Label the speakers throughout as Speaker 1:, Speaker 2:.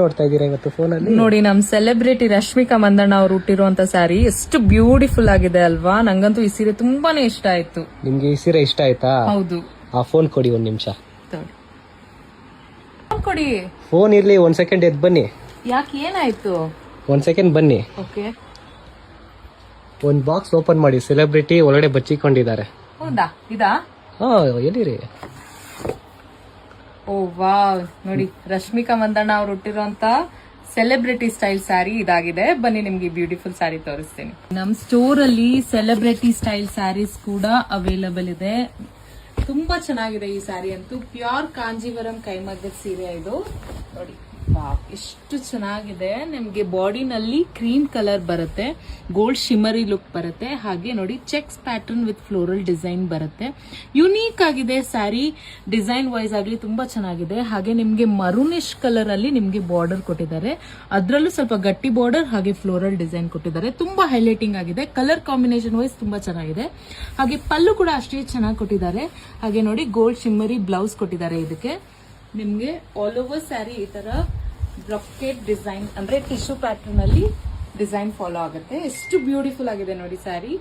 Speaker 1: ನೋಡ್ತಾ ಇದ್ದೀರಾ ಇವತ್ತು ಫೋನ್ ಅಲ್ಲಿ?
Speaker 2: ನೋಡಿ, ನಮ್ ಸೆಲೆಬ್ರಿಟಿ ರಶ್ಮಿಕಾ ಮಂದಣ್ಣ ಅವ್ರು ಹುಟ್ಟಿರುವಂತ ಸ್ಯಾರಿ ಎಷ್ಟು ಬ್ಯೂಟಿಫುಲ್ ಆಗಿದೆ ಅಲ್ವಾ? ನಂಗಂತೂ ಈ ಸೀರೆ ತುಂಬಾನೇ ಇಷ್ಟ ಆಯ್ತು.
Speaker 1: ನಿಮ್ಗೆ ಈ ಸೀರೆ ಇಷ್ಟ ಆಯ್ತಾ?
Speaker 2: ಹೌದು.
Speaker 1: ಆ ಫೋನ್ ಕೊಡಿ, ಒಂದ್ ನಿಮಿಷ
Speaker 2: ಕೊಡಿ.
Speaker 1: ಫೋನ್ ಇರ್ಲಿ, ಒಂದ್ ಸೆಕೆಂಡ್ ಎದ್ ಬನ್ನಿ.
Speaker 2: ಯಾಕೆ, ಏನಾಯ್ತು?
Speaker 1: ಒಂದ್ ಸೆಕೆಂಡ್ ಬನ್ನಿ.
Speaker 2: ಓಕೆ.
Speaker 1: ಒಂದ್ ಬಾಕ್ಸ್ ಓಪನ್ ಮಾಡಿ, ಸೆಲೆಬ್ರಿಟಿ ಒಳಗಡೆ ಬಚ್ಚಿಕೊಂಡಿದ್ದಾರೆ.
Speaker 2: ಹೌದಾ? ಇದಾ?
Speaker 1: ಹಾ, ಎಲ್ಲಿರಿ?
Speaker 2: ಓ ವಾವ್, ನೋಡಿ, ರಶ್ಮಿಕಾ ಮಂದಣ್ಣ ಅವ್ರು ಹುಟ್ಟಿರುವಂತ ಸೆಲೆಬ್ರಿಟಿ ಸ್ಟೈಲ್ ಸ್ಯಾರಿ ಇದಾಗಿದೆ. ಬನ್ನಿ, ನಿಮ್ಗೆ ಬ್ಯೂಟಿಫುಲ್ ಸ್ಯಾರಿ ತೋರಿಸ್ತೀನಿ. ನಮ್ ಸ್ಟೋರ್ ಅಲ್ಲಿ ಸೆಲೆಬ್ರಿಟಿ ಸ್ಟೈಲ್ ಸ್ಯಾರೀಸ್ ಕೂಡ ಅವೈಲಬಲ್ ಇದೆ. ತುಂಬಾ ಚೆನ್ನಾಗಿದೆ ಈ ಸ್ಯಾರಿ ಅಂತೂ. ಪ್ಯೂರ್ ಕಾಂಜೀವರಂ ಕೈಮಗ್ಗದ ಸೀರೆ ಇದು. ನೋಡಿ, ವಾವ್, ಎಷ್ಟು ಚೆನ್ನಾಗಿದೆ. ನಿಮ್ಗೆ ಬಾಡಿನಲ್ಲಿ ಕ್ರೀಮ್ ಕಲರ್ ಬರುತ್ತೆ, ಗೋಲ್ಡ್ ಶಿಮರಿ ಲುಕ್ ಬರುತ್ತೆ, ಹಾಗೆ ನೋಡಿ cheques pattern with floral design ಬರುತ್ತೆ. ಯುನೀಕ್ ಆಗಿದೆ ಸ್ಯಾರಿ, ಡಿಸೈನ್ ವೈಸ್ ಆಗ್ಲಿ ತುಂಬಾ ಚೆನ್ನಾಗಿದೆ. ಹಾಗೆ ನಿಮ್ಗೆ ಮರೂನಿಶ್ ಕಲರ್ ಅಲ್ಲಿ ನಿಮ್ಗೆ ಬಾರ್ಡರ್ ಕೊಟ್ಟಿದ್ದಾರೆ, ಅದ್ರಲ್ಲೂ ಸ್ವಲ್ಪ ಗಟ್ಟಿ ಬಾರ್ಡರ್ ಹಾಗೆ ಫ್ಲೋರಲ್ ಡಿಸೈನ್ ಕೊಟ್ಟಿದ್ದಾರೆ. ತುಂಬಾ ಹೈಲೈಟಿಂಗ್ ಆಗಿದೆ, ಕಲರ್ ಕಾಂಬಿನೇಷನ್ ವೈಸ್ ತುಂಬಾ ಚೆನ್ನಾಗಿದೆ. ಹಾಗೆ ಪಲ್ಲು ಕೂಡ ಅಷ್ಟೇ ಚೆನ್ನಾಗಿ ಕೊಟ್ಟಿದ್ದಾರೆ. ಹಾಗೆ ನೋಡಿ, ಗೋಲ್ಡ್ ಶಿಮ್ಮರಿ ಬ್ಲೌಸ್ ಕೊಟ್ಟಿದ್ದಾರೆ. ಇದಕ್ಕೆ ನಿಮ್ಗೆ ಆಲ್ ಓವರ್ ಸ್ಯಾರಿ ಈ ತರ ಬ್ರೊಕೆಟ್ ಡಿಸೈನ್ ಅಂದ್ರೆ ಟಿಶ್ಯೂ ಪ್ಯಾಟರ್ನ್ ಅಲ್ಲಿ ಡಿಸೈನ್ ಫಾಲೋ ಆಗುತ್ತೆ. ಎಷ್ಟು ಬ್ಯೂಟಿಫುಲ್ ಆಗಿದೆ ನೋಡಿ ಸ್ಯಾರಿ.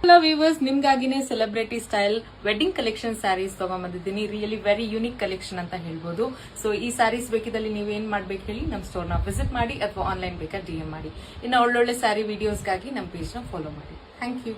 Speaker 2: ಹಲೋ ವ್ಯೂವರ್ಸ್, ನಿಮ್ಗಾಗಿನೇ celebrity style wedding collection saris ತಗೊಂಡ್ಬಂದಿದ್ದೀನಿ. ರಿಯಲಿ ವೆರಿ ಯೂನಿಕ್ ಕಲೆಕ್ಷನ್ ಅಂತ ಹೇಳ್ಬೋದು. ಸೊ ಈ ಸ್ಯಾರೀಸ್ ಬೇಕಿದ್ದಲ್ಲಿ ನೀವೇನ್ ಮಾಡ್ಬೇಕು ಹೇಳಿ, ನಮ್ಮ ಸ್ಟೋರ್ ನ ವಿಸಿಟ್ ಮಾಡಿ ಅಥವಾ ಆನ್ಲೈನ್ ಬೇಕಾದ್ರೆ DM ಮಾಡಿ. ಇನ್ನು ಒಳ್ಳೊಳ್ಳೆ ಸ್ಯಾರಿ ವಿಡಿಯೋಸ್ಗಾಗಿ ನಮ್ಮ ಪೇಜ್ ನ ಫಾಲೋ ಮಾಡಿ. Thank you.